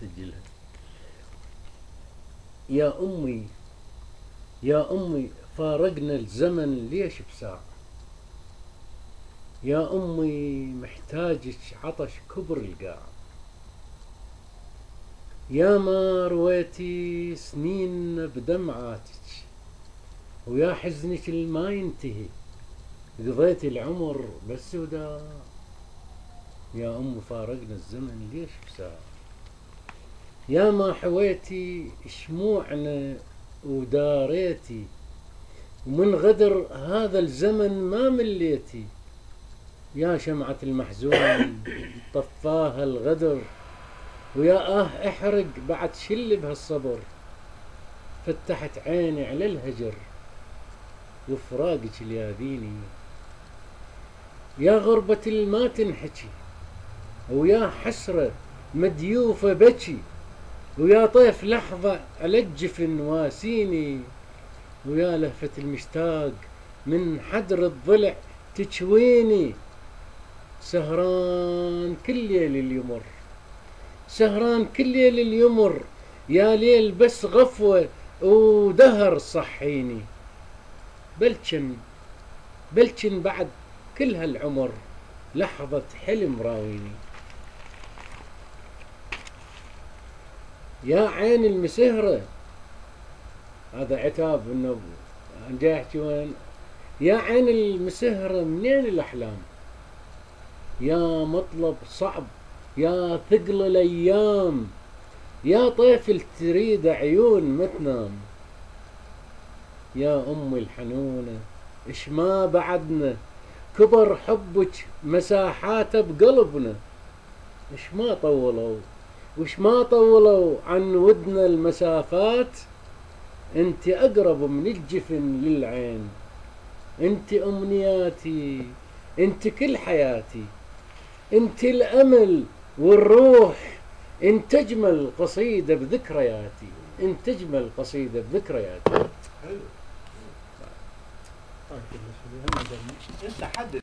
أسجلها. يا أمي يا أمي فارقنا الزمن ليش بساعة، يا أمي محتاجك عطش كبر القاع، يا ما رويتي سنين بدمعاتك ويا حزنك الما ينتهي، قضيتي العمر بس وداع، يا أم فارقنا الزمن ليش بساعة، يا ما حويتي شموعنا وداريتي ومن غدر هذا الزمن ما مليتي، يا شمعة المحزون طفاها الغدر ويا احرق بعد شل بهالصبر، فتحت عيني على الهجر وفراقك اليابيني، يا غربة الما تنحكي ويا حسرة مديوفة بكي، ويا طيف لحظة على الجفن واسيني، ويا لهفة المشتاق من حدر الضلع تشويني، سهران كل ليل اليمر، سهران كل ليل اليمر، يا ليل بس غفوة ودهر صحيني، بلكن بعد كل هالعمر لحظة حلم راويني، يا عين المسهرة، هذا عتاب انه جاي يحكي وين، يا عين المسهرة منين الأحلام، يا مطلب صعب يا ثقل الأيام، يا طيف تريد عيون ما تنام، يا أمي الحنونة إش ما بعدنا كبر حبك مساحاته بقلبنا، وش ما طولوا عن ودنا المسافات، انت أقرب من الجفن للعين، انت أمنياتي انت كل حياتي، انت الأمل والروح، انت أجمل قصيدة بذكرياتي، انت أجمل قصيدة بذكرياتي. انت حدد